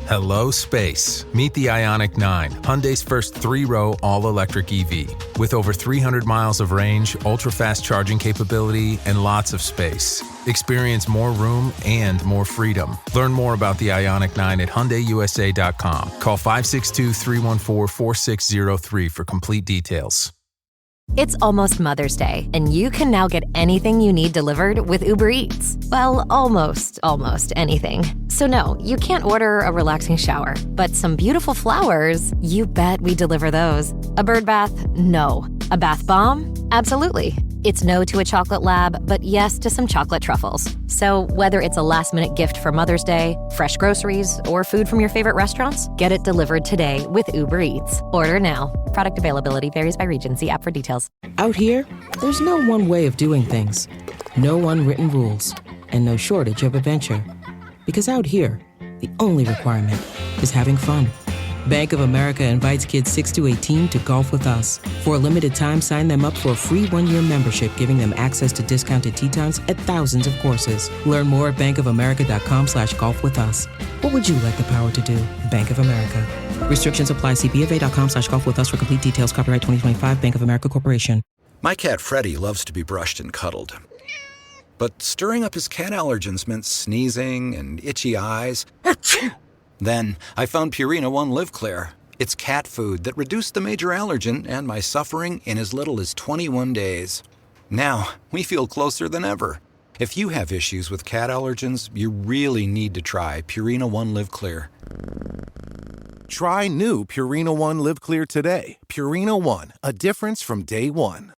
Hello, space. Meet the Ioniq 9, Hyundai's first three-row all-electric EV. With over 300 miles of range, ultra-fast charging capability, and lots of space. Experience more room and more freedom. Learn more about the Ioniq 9 at HyundaiUSA.com. Call 562-314-4603 for complete details. It's almost Mother's Day, and you can now get anything you need delivered with Uber Eats. Well, almost anything. So no, you can't order a relaxing shower, but some beautiful flowers, you bet we deliver those. A bird bath? No. A bath bomb? Absolutely. It's no to a chocolate lab, but yes to some chocolate truffles. So whether it's a last-minute gift for Mother's Day, fresh groceries, or food from your favorite restaurants, get it delivered today with Uber Eats. Order now. Product availability varies by region. See app for details. Out here, there's no one way of doing things. No unwritten rules, and no shortage of adventure. Because out here, the only requirement is having fun. Bank of America invites kids 6 to 18 to golf with us. For a limited time, sign them up for a free one-year membership, giving them access to discounted tee times at thousands of courses. Learn more at bankofamerica.com/golf with us. What would you like the power to do? Bank of America. Restrictions apply. See BofA.com/golf with us for complete details. Copyright 2025 Bank of America Corporation. My cat Freddie loves to be brushed and cuddled. But stirring up his cat allergens meant sneezing and itchy eyes. Then I found Purina One Live Clear. It's cat food that reduced the major allergen and my suffering in as little as 21 days. Now, we feel closer than ever. If you have issues with cat allergens, you really need to try Purina One Live Clear. Try new Purina One Live Clear today. Purina One, a difference from day one.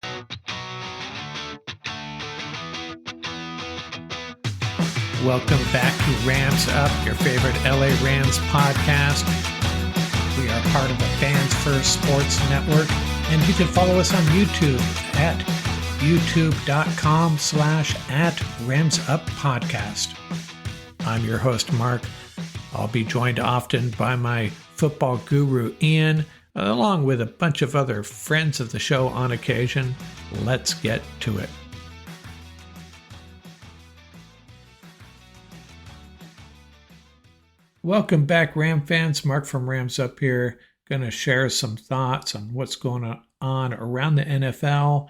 Welcome back to Rams Up, your favorite LA Rams podcast. We are part of the Fans First Sports Network, and you can follow us on YouTube at youtube.com/@RamsUpPodcast. I'm your host, Mark. I'll be joined often by my football guru, Ian, along with a bunch of other friends of the show on occasion. Let's get to it. Welcome back, Ram fans. Mark from Rams Up here. Going to share some thoughts on what's going on around the NFL.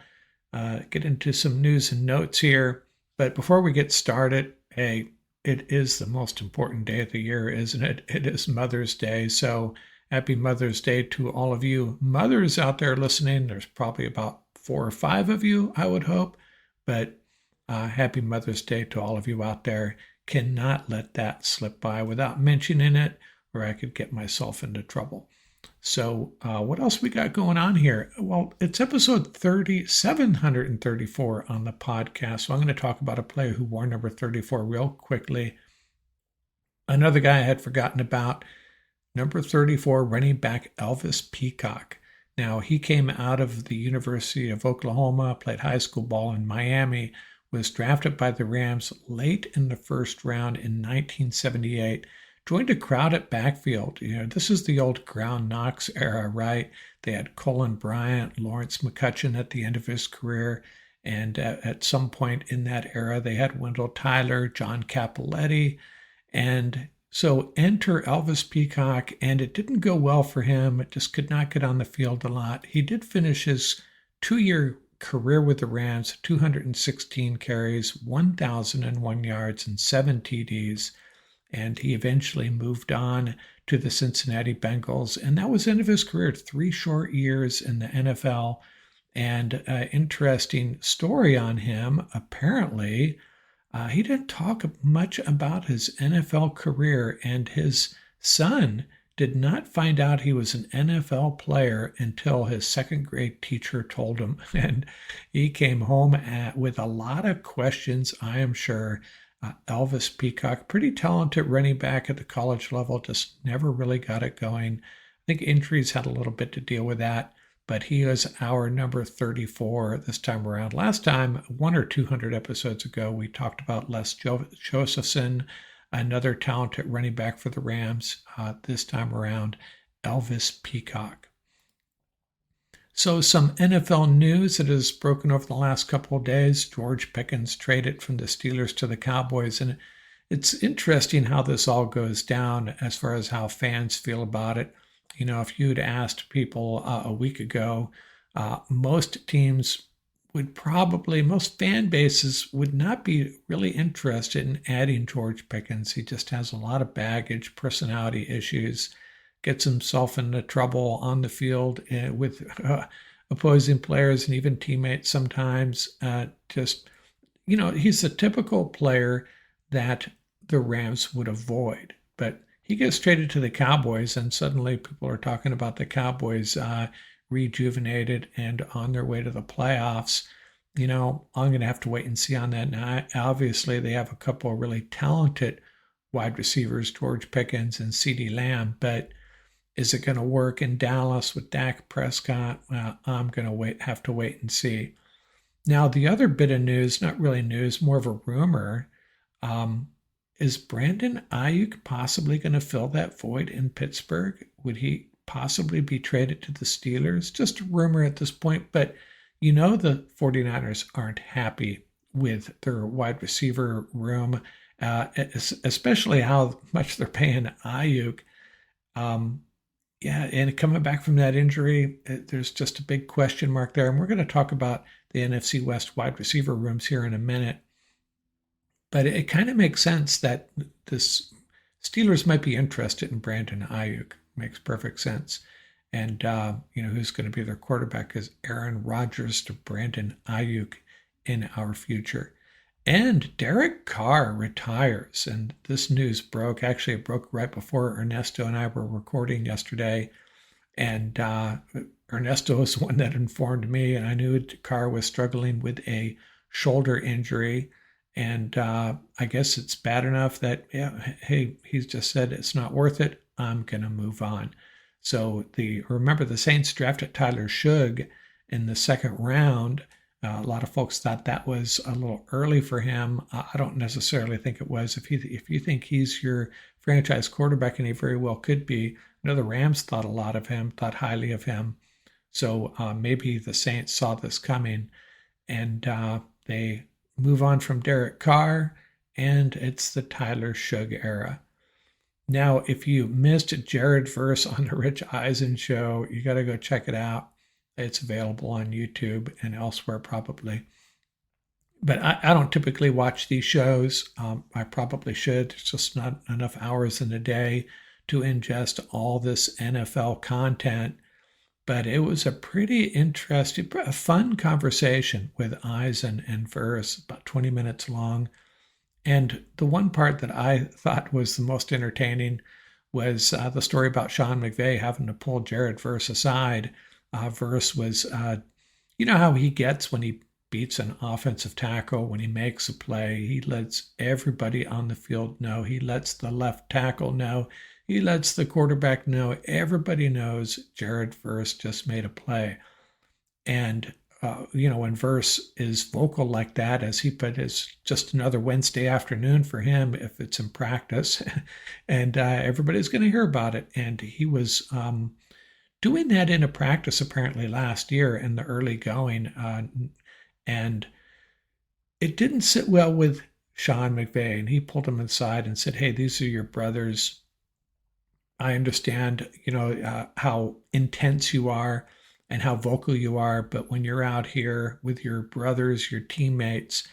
Get into some news and notes here. But before we get started, hey, it is the most important day of the year, isn't it? It is Mother's Day. So happy Mother's Day to all of you mothers out there listening. There's probably about 4 or 5 of you, I would hope. But happy Mother's Day to all of you out there. Cannot let that slip by without mentioning it, or I could get myself into trouble. So what else we got going on here? Well, it's episode 734 on the podcast. So I'm going to talk about a player who wore number 34 real quickly. Another guy I had forgotten about, number 34 running back Elvis Peacock. Now, he came out of the University of Oklahoma, played high school ball in Miami, was drafted by the Rams late in the first round in 1978, joined a crowded backfield. You know, this is the old Ground Knox era, right? They had Colin Bryant, Lawrence McCutcheon at the end of his career, and at some point in that era, they had Wendell Tyler, John Cappelletti, and so enter Elvis Peacock, and it didn't go well for him. It just could not get on the field a lot. He did finish his 2-year career with the Rams, 216 carries, 1,001 yards, and 7 TDs. And he eventually moved on to the Cincinnati Bengals. And that was the end of his career, 3 short years in the NFL. And interesting story on him, apparently, he didn't talk much about his NFL career, and his son did not find out he was an NFL player until his 2nd grade teacher told him. And he came home with a lot of questions, I am sure. Elvis Peacock, pretty talented running back at the college level, just never really got it going. I think injuries had a little bit to deal with that, but he was our number 34 this time around. Last time, 100 or 200 episodes ago, we talked about Les Josephson, another talented running back for the Rams. This time around, Elvis Peacock. So some NFL news that has broken over the last couple of days. George Pickens traded from the Steelers to the Cowboys, and it's interesting how this all goes down as far as how fans feel about it. If you'd asked people a week ago, most teams most fan bases would not be really interested in adding George Pickens. He just has a lot of baggage, personality issues, gets himself into trouble on the field with opposing players and even teammates sometimes. He's the typical player that the Rams would avoid. But he gets traded to the Cowboys, and suddenly people are talking about the Cowboys rejuvenated and on their way to the playoffs. I'm going to have to wait and see on that. Now, obviously, they have a couple of really talented wide receivers, George Pickens and CeeDee Lamb, but is it going to work in Dallas with Dak Prescott? Well, I'm going to have to wait and see. Now, the other bit of news, not really news, more of a rumor, is Brandon Ayuk possibly going to fill that void in Pittsburgh? Would he possibly be traded to the Steelers? Just a rumor at this point, but the 49ers aren't happy with their wide receiver room, especially how much they're paying Ayuk. And coming back from that injury, there's just a big question mark there. And we're going to talk about the NFC West wide receiver rooms here in a minute. But it kind of makes sense that the Steelers might be interested in Brandon Ayuk. Makes perfect sense. And, who's going to be their quarterback is Aaron Rodgers to Brandon Ayuk in our future. And Derek Carr retires. And this news broke. Actually, it broke right before Ernesto and I were recording yesterday. And Ernesto was the one that informed me. And I knew Carr was struggling with a shoulder injury. And I guess it's bad enough that, he's just said it's not worth it. I'm going to move on. So remember the Saints drafted Tyler Shugg in the second round. A lot of folks thought that was a little early for him. I don't necessarily think it was. If you think he's your franchise quarterback, and he very well could be, the Rams thought a lot of him, thought highly of him. So maybe the Saints saw this coming, and they move on from Derek Carr, and it's the Tyler Shugg era. Now, if you missed Jared Verse on the Rich Eisen show, you got to go check it out. It's available on YouTube and elsewhere probably. But I don't typically watch these shows. I probably should. There's just not enough hours in a day to ingest all this NFL content. But it was a pretty interesting, a fun conversation with Eisen and Verse, about 20 minutes long. And the one part that I thought was the most entertaining was the story about Sean McVay having to pull Jared Verse aside. Verse was, how he gets when he beats an offensive tackle, when he makes a play. He lets everybody on the field know. He lets the left tackle know. He lets the quarterback know. Everybody knows Jared Verse just made a play. And when Verse is vocal like that, as he put, it's just another Wednesday afternoon for him if it's in practice, and everybody's going to hear about it. And he was doing that in a practice apparently last year in the early going, and it didn't sit well with Sean McVay, and he pulled him aside and said, "Hey, these are your brothers. I understand, how intense you are and how vocal you are, but when you're out here with your brothers, your teammates,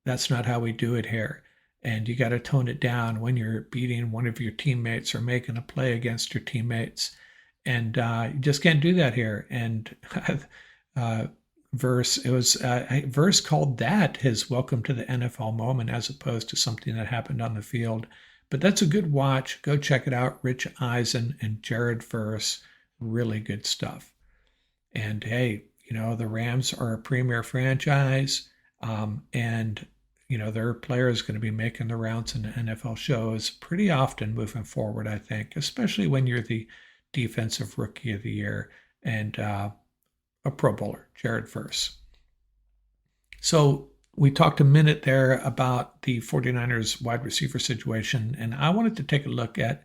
that's not how we do it here. And you got to tone it down when you're beating one of your teammates or making a play against your teammates. And you just can't do that here." And Verse called that his welcome to the NFL moment as opposed to something that happened on the field. But that's a good watch. Go check it out. Rich Eisen and Jared Verse. Really good stuff. And hey, the Rams are a premier franchise. And, their players going to be making the rounds in the NFL shows pretty often moving forward, I think, especially when you're the defensive rookie of the year and a Pro Bowler, Jared Verse. So we talked a minute there about the 49ers wide receiver situation, and I wanted to take a look at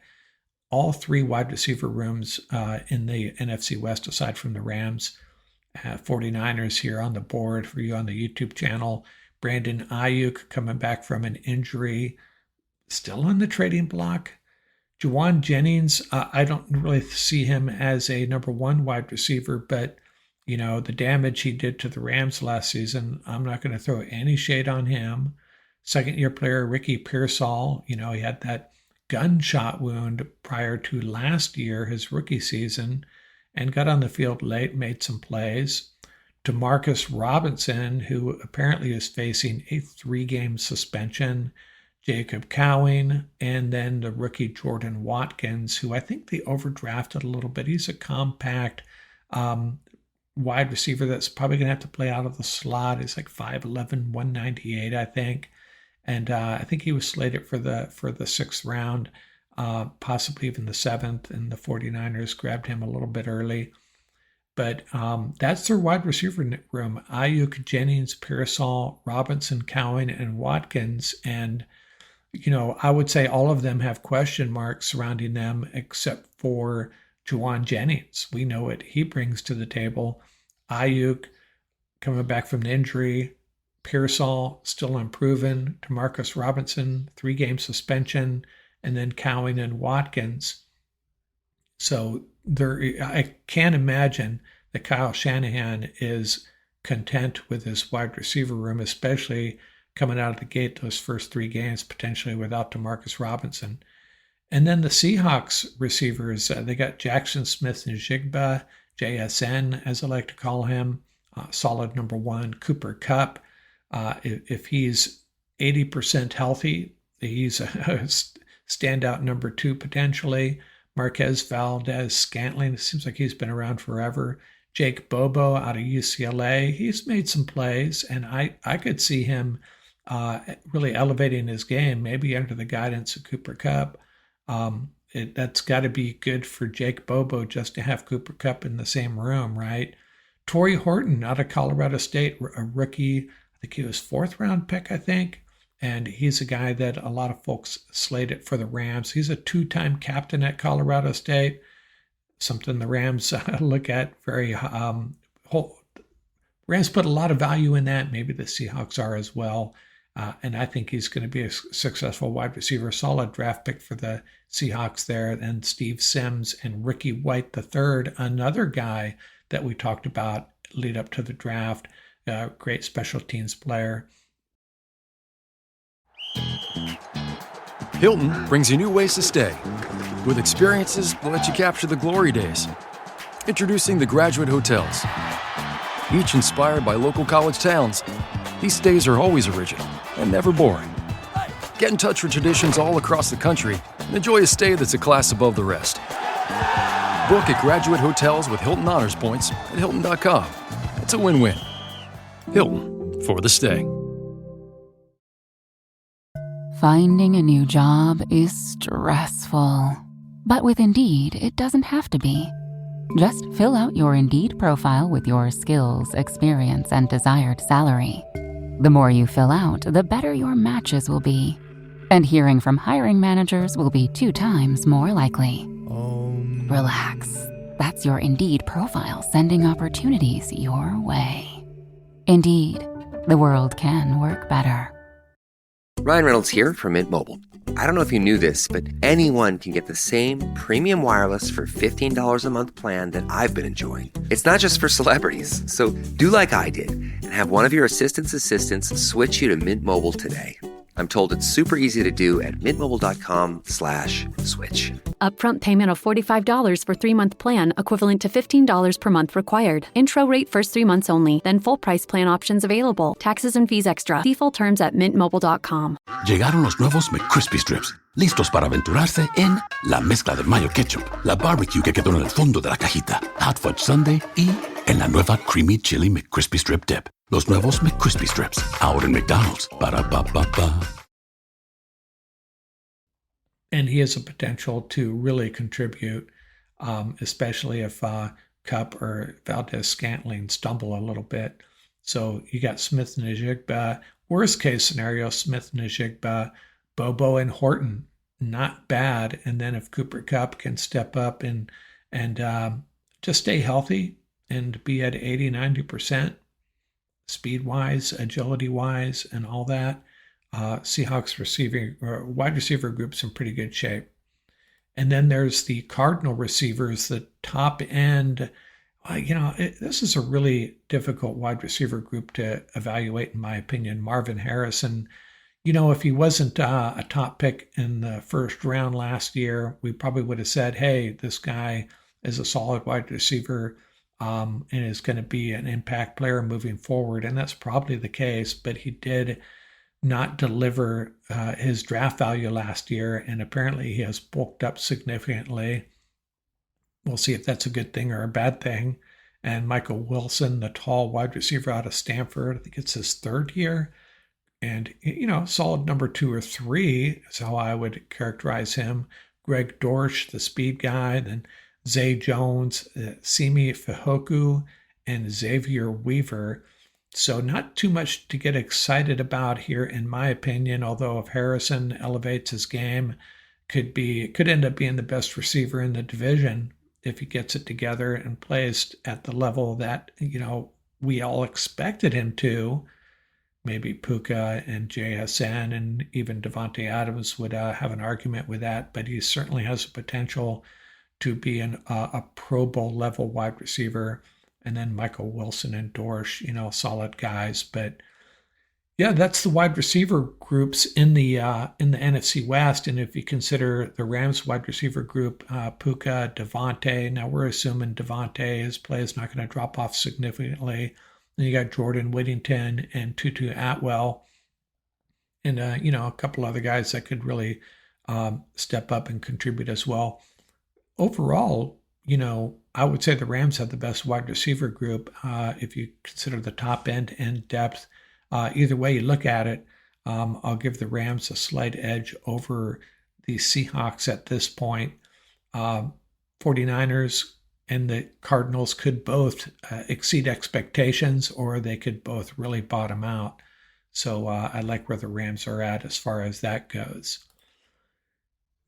all three wide receiver rooms in the NFC West, aside from the Rams. 49ers here on the board for you on the YouTube channel. Brandon Ayuk coming back from an injury. still on the trading block. Juwan Jennings, I don't really see him as a number one wide receiver, but the damage he did to the Rams last season, I'm not going to throw any shade on him. Second-year player Ricky Pearsall, he had that gunshot wound prior to last year, his rookie season, and got on the field late, made some plays. Demarcus Robinson, who apparently is facing a 3-game suspension. Jacob Cowing, and then the rookie Jordan Watkins, who I think they overdrafted a little bit. He's a compact wide receiver that's probably going to have to play out of the slot. He's like 5'11", 198, I think. And I think he was slated for the 6th round, possibly even the 7th, and the 49ers grabbed him a little bit early. But that's their wide receiver room. Ayuk, Jennings, Pearsall, Robinson, Cowing, and Watkins. And I would say all of them have question marks surrounding them except for Juwan Jennings. We know what he brings to the table. Ayuk coming back from the injury. Pearsall still unproven. Demarcus Robinson, 3-game suspension. And then Cowing and Watkins. So I can't imagine that Kyle Shanahan is content with his wide receiver room, especially coming out of the gate those first 3 games, potentially without Demarcus Robinson. And then the Seahawks receivers, they got Jackson Smith-Njigba, JSN, as I like to call him, solid number 1. Cooper Kupp, if he's 80% healthy, he's a standout number 2 potentially. Marquez Valdez-Scantling, it seems like he's been around forever. Jake Bobo out of UCLA, he's made some plays, and I could see him really elevating his game, maybe under the guidance of Cooper Kupp. That's got to be good for Jake Bobo just to have Cooper Kupp in the same room, right? Torrey Horton out of Colorado State, a rookie. I think he was 4th-round pick, I think. And he's a guy that a lot of folks slated for the Rams. He's a 2-time captain at Colorado State, something the Rams look at very Rams put a lot of value in that. Maybe the Seahawks are as well. And I think he's going to be a successful wide receiver, solid draft pick for the Seahawks there. And Steve Sims and Ricky White III, another guy that we talked about lead up to the draft, great special teams player. Hilton brings you new ways to stay, with experiences that let you capture the glory days. Introducing the Graduate Hotels. Each inspired by local college towns, these stays are always original and never boring. Get in touch with traditions all across the country and enjoy a stay that's a class above the rest. Book at Graduate Hotels with Hilton Honors Points at Hilton.com. It's a win-win. Hilton, for the stay. Finding a new job is stressful. But with Indeed, it doesn't have to be. Just fill out your Indeed profile with your skills, experience, and desired salary. The more you fill out, the better your matches will be. And hearing from hiring managers will be 2 times more likely. Relax. That's your Indeed profile sending opportunities your way. Indeed, the world can work better. Ryan Reynolds here from Mint Mobile. I don't know if you knew this, but anyone can get the same premium wireless for $15 a month plan that I've been enjoying. It's not just for celebrities. So do like I did and have one of your assistants switch you to Mint Mobile today. I'm told it's super easy to do at mintmobile.com/switch. Upfront payment of $45 for 3-month plan, equivalent to $15 per month required. Intro rate first 3 months only, then full price plan options available. Taxes and fees extra. See full terms at mintmobile.com. Llegaron los nuevos McCrispy Strips, listos para aventurarse en la mezcla de mayo ketchup, la barbecue que quedó en el fondo de la cajita, Hot Fudge Sundae y en la nueva Creamy Chili McCrispy Strip Dip. Los nuevos McCrispy Strips, ahora en McDonald's. Para pa pa pa. And he has a potential to really contribute, especially if Kupp or Valdez-Scantling stumble a little bit. So you got Smith-Njigba. Worst case scenario, Smith-Njigba, Bobo, and Horton. Not bad. And then if Cooper Kupp can step up and just stay healthy and be at 80-90%, speed-wise, agility-wise, and all that, Seahawks wide receiver group's in pretty good shape. And then there's the Cardinal receivers, the top end. This is a really difficult wide receiver group to evaluate, in my opinion. Marvin Harrison, if he wasn't a top pick in the first round last year, we probably would have said, hey, this guy is a solid wide receiver and is going to be an impact player moving forward. And that's probably the case, but he did not deliver his draft value last year, and apparently he has bulked up significantly. We'll see if that's a good thing or a bad thing. And Michael Wilson, the tall wide receiver out of Stanford, I think it's his third year. And, solid number 2 or 3 is how I would characterize him. Greg Dorsch, the speed guy, then Zay Jones, Simi Fehoko, and Xavier Weaver. So not too much to get excited about here, in my opinion, although if Harrison elevates his game, could end up being the best receiver in the division if he gets it together and plays at the level that, we all expected him to. Maybe Puka and JSN and even Devontae Adams would have an argument with that, but he certainly has the potential to be a Pro Bowl level wide receiver. And then Michael Wilson and Dorsch, solid guys. But yeah, that's the wide receiver groups in the NFC West. And if you consider the Rams wide receiver group, Puka, Devontae. Now we're assuming Devontae, his play is not going to drop off significantly. Then you got Jordan Whittington and Tutu Atwell, and a couple other guys that could really step up and contribute as well. Overall, I would say the Rams have the best wide receiver group if you consider the top end and depth. Either way you look at it, I'll give the Rams a slight edge over the Seahawks at this point. 49ers and the Cardinals could both exceed expectations, or they could both really bottom out. So I like where the Rams are at as far as that goes.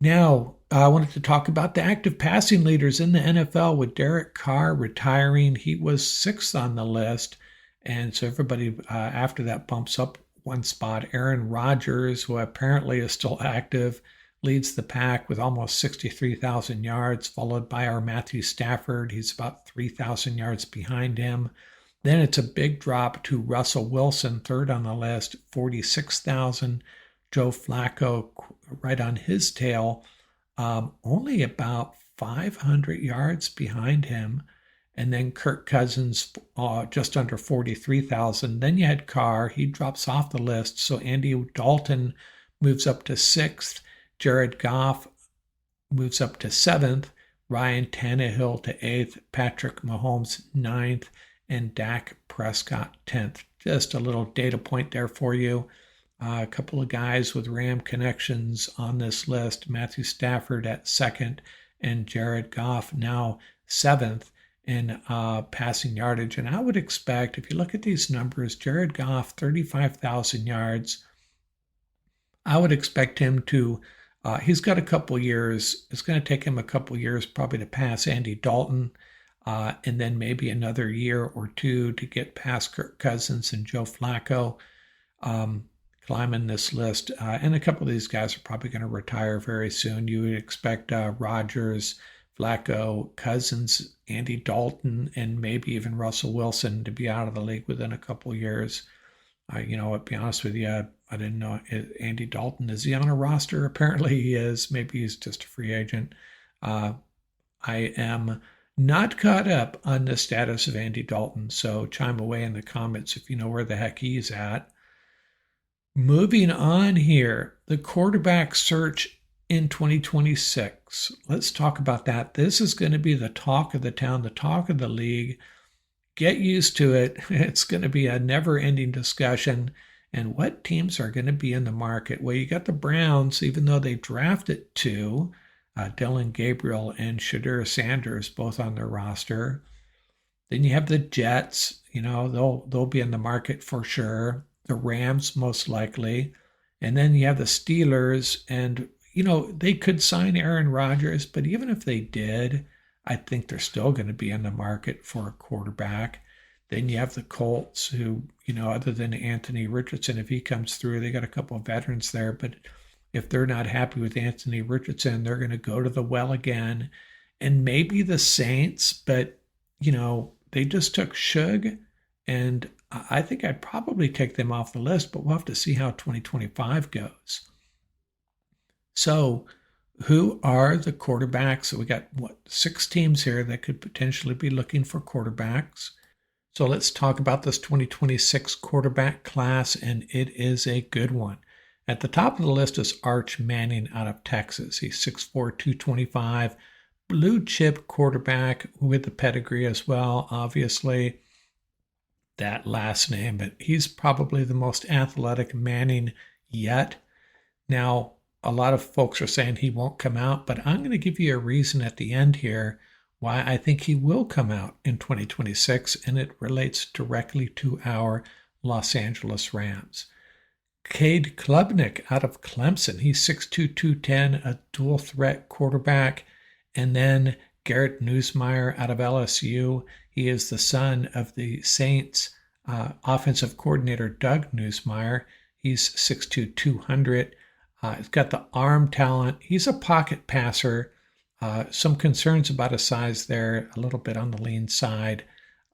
Now, I wanted to talk about the active passing leaders in the NFL with Derek Carr retiring. He was 6th on the list, and so everybody after that bumps up one spot. Aaron Rodgers, who apparently is still active, leads the pack with almost 63,000 yards, followed by our Matthew Stafford. He's about 3,000 yards behind him. Then it's a big drop to Russell Wilson, 3rd on the list, 46,000. Joe Flacco right on his tail, only about 500 yards behind him. And then Kirk Cousins just under 43,000. Then you had Carr. He drops off the list. So Andy Dalton moves up to 6th. Jared Goff moves up to 7th. Ryan Tannehill to 8th. Patrick Mahomes 9th. And Dak Prescott 10th. Just a little data point there for you. A couple of guys with Ram connections on this list. Matthew Stafford at 2nd and Jared Goff now 7th in passing yardage. And I would expect, if you look at these numbers, Jared Goff, 35,000 yards. I would expect him to, he's got a couple years. It's going to take him a couple years probably to pass Andy Dalton, and then maybe another year or 2 to get past Kirk Cousins and Joe Flacco. Climbing this list. And a couple of these guys are probably going to retire very soon. You would expect Rodgers, Flacco, Cousins, Andy Dalton, and maybe even Russell Wilson to be out of the league within a couple of years. I'll be honest with you, I didn't know Andy Dalton. Is he on a roster? Apparently he is. Maybe he's just a free agent. I am not caught up on the status of Andy Dalton, so chime away in the comments if you know where the heck he's at. Moving on here, the quarterback search in 2026. Let's talk about that. This is going to be the talk of the town, the talk of the league. Get used to it. It's going to be a never-ending discussion. And what teams are going to be in the market? Well, you got the Browns, even though they drafted 2, Dylan Gabriel and Shadur Sanders, both on their roster. Then you have the Jets. They'll be in the market for sure. The Rams, most likely. And then you have the Steelers, and, they could sign Aaron Rodgers, but even if they did, I think they're still going to be in the market for a quarterback. Then you have the Colts who, other than Anthony Richardson, if he comes through, they got a couple of veterans there. But if they're not happy with Anthony Richardson, they're going to go to the well again. And maybe the Saints, but, they just took Shug, and I think I'd probably take them off the list, but we'll have to see how 2025 goes. So who are the quarterbacks? So we got, 6 teams here that could potentially be looking for quarterbacks. So let's talk about this 2026 quarterback class, and it is a good one. At the top of the list is Arch Manning out of Texas. He's 6'4", 225, blue chip quarterback with the pedigree as well, obviously. That last name, but he's probably the most athletic Manning yet. Now, a lot of folks are saying he won't come out, but I'm going to give you a reason at the end here why I think he will come out in 2026, and it relates directly to our Los Angeles Rams. Cade Klubnik out of Clemson. He's 6'2", 210, a dual threat quarterback. And then Garrett Nussmeier out of LSU. He is the son of the Saints offensive coordinator, Doug Nussmeier. He's 6'2", 200. He's got the arm talent. He's a pocket passer. Some concerns about his size there, a little bit on the lean side.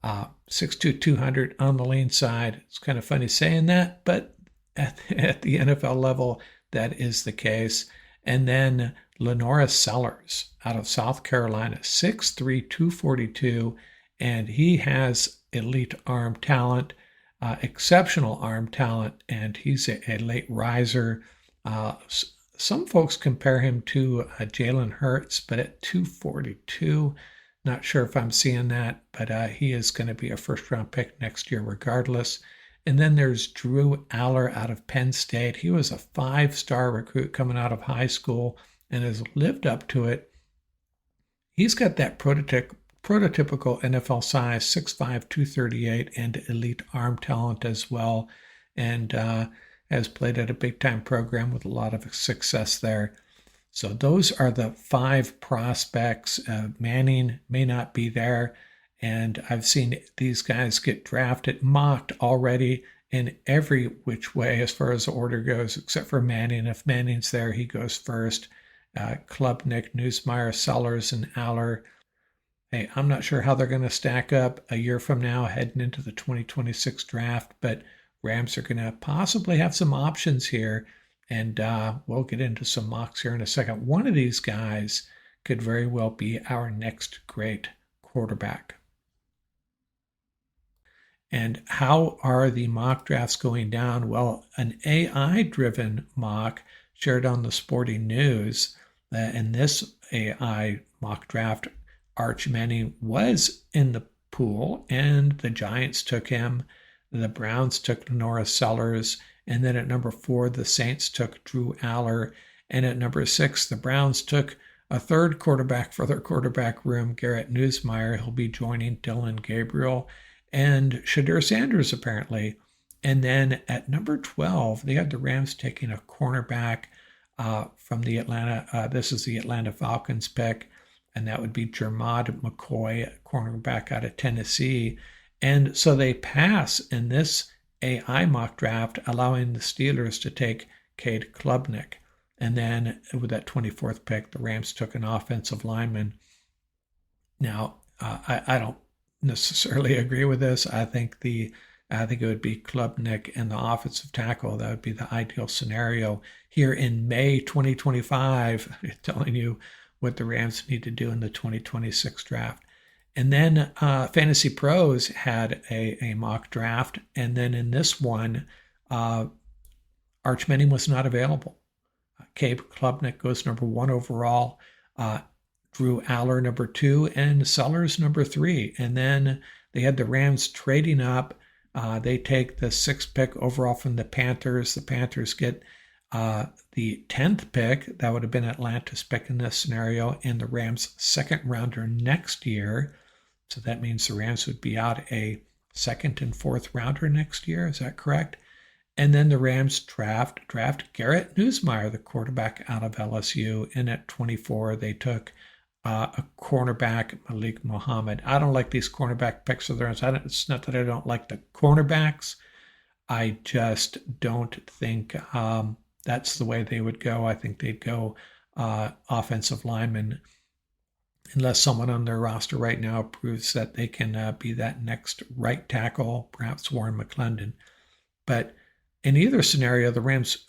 6'2", 200 on the lean side. It's kind of funny saying that, but at the NFL level, that is the case. And then Lenora Sellers out of South Carolina, 6'3", 242, and he has elite arm talent, exceptional arm talent, and he's a late riser. Some folks compare him to Jalen Hurts, but at 242, not sure if I'm seeing that, but he is going to be a first-round pick next year regardless. And then there's Drew Aller out of Penn State. He was a 5-star recruit coming out of high school and has lived up to it. He's got that prototypical NFL size, 6'5", 238, and elite arm talent as well, and has played at a big-time program with a lot of success there. So those are the 5 prospects. Manning may not be there, and I've seen these guys get drafted, mocked already in every which way as far as the order goes, except for Manning. If Manning's there, he goes first. Klubnik, Nussmeier, Sellers, and Aller. Hey, I'm not sure how they're going to stack up a year from now heading into the 2026 draft, but Rams are going to possibly have some options here, and we'll get into some mocks here in a second. One of these guys could very well be our next great quarterback. And how are the mock drafts going down? Well, an AI-driven mock shared on the Sporting News. In this AI mock draft, Arch Manning was in the pool, and the Giants took him. The Browns took Lenora Sellers, and then at number 4, the Saints took Drew Aller, and at number 6, the Browns took a third quarterback for their quarterback room, Garrett Nussmeier. He'll be joining Dylan Gabriel and Shadur Sanders, apparently. And then at number 12, they had the Rams taking a cornerback from the this is the Atlanta Falcons pick, and that would be Jermod McCoy, a cornerback out of Tennessee. And so they pass in this AI mock draft, allowing the Steelers to take Cade Klubnik. And then with that 24th pick, the Rams took an offensive lineman. Now, I don't necessarily agree with this. I think it would be Klubnik and the offensive tackle. That would be the ideal scenario here in May 2025, telling you what the Rams need to do in the 2026 draft. And then Fantasy Pros had a mock draft. And then in this one, Arch Manning was not available. Cade Klubnik goes number 1 overall. Drew Aller number 2, and Sellers number 3. And then they had the Rams trading up. They take the 6th pick overall from the Panthers. The Panthers get the 10th pick. That would have been Atlanta's pick in this scenario, and the Rams' 2nd rounder next year. So that means the Rams would be out a 2nd and 4th rounder next year. Is that correct? And then the Rams draft Garrett Nussmeier, the quarterback out of LSU. And at 24, they took a cornerback, Malik Muhammad. I don't like these cornerback picks of theirs. It's not that I don't like the cornerbacks. I just don't think that's the way they would go. I think they'd go offensive lineman, unless someone on their roster right now proves that they can be that next right tackle, perhaps Warren McClendon. But in either scenario, the Rams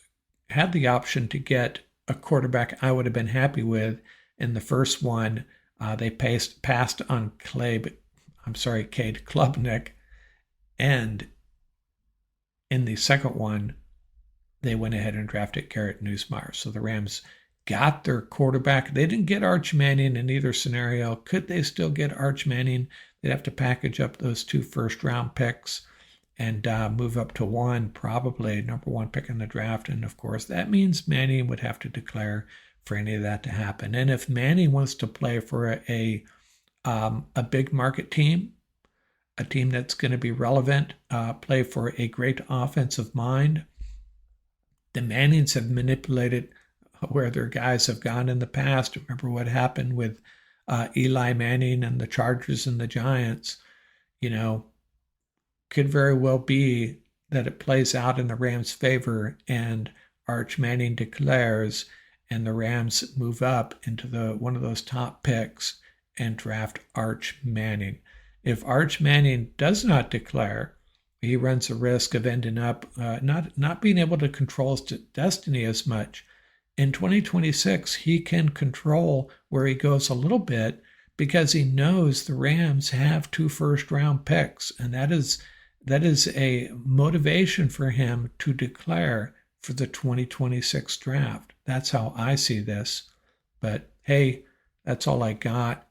had the option to get a quarterback I would have been happy with. In the first one, they passed on Cade Klubnik, and in the second one, they went ahead and drafted Garrett Nussmeier. So the Rams got their quarterback. They didn't get Arch Manning in either scenario. Could they still get Arch Manning? They'd have to package up those 2 first-round picks and move up to 1, probably number 1 pick in the draft. And of course, that means Manning would have to declare for any of that to happen. And if Manning wants to play for a big market team, a team that's going to be relevant, play for a great offensive mind, the Mannings have manipulated where their guys have gone in the past. Remember what happened with Eli Manning and the Chargers and the Giants. Could very well be that it plays out in the Rams' favor and Arch Manning declares and the Rams move up into one of those top picks and draft Arch Manning. If Arch Manning does not declare, he runs the risk of ending up not being able to control his destiny as much. In 2026, he can control where he goes a little bit because he knows the Rams have 2 first-round picks, and that is a motivation for him to declare for the 2026 draft. That's how I see this. But hey, that's all I got.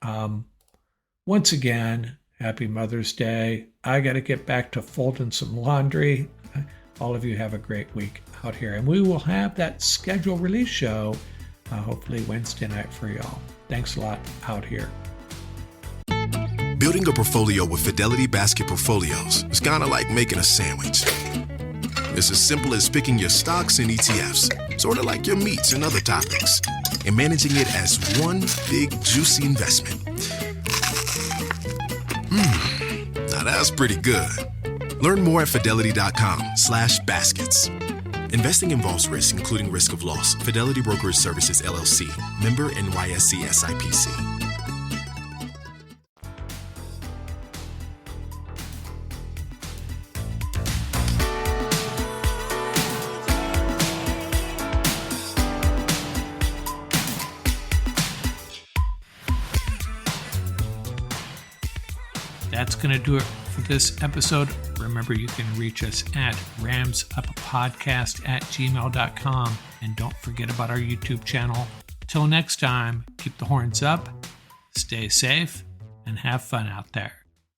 Once again, happy Mother's Day. I got to get back to folding some laundry. All of you have a great week out here. And we will have that schedule release show hopefully Wednesday night for y'all. Thanks a lot out here. Building a portfolio with Fidelity Basket Portfolios is kind of like making a sandwich. It's as simple as picking your stocks and ETFs, sort of like your meats and other topics, and managing it as one big, juicy investment. Now that's pretty good. Learn more at fidelity.com/baskets. Investing involves risk, including risk of loss. Fidelity Brokerage Services, LLC. Member NYSE SIPC. That's going to do it for this episode. Remember, you can reach us at ramsuppodcast@gmail.com. And don't forget about our YouTube channel. Till next time, keep the horns up, stay safe, and have fun out there.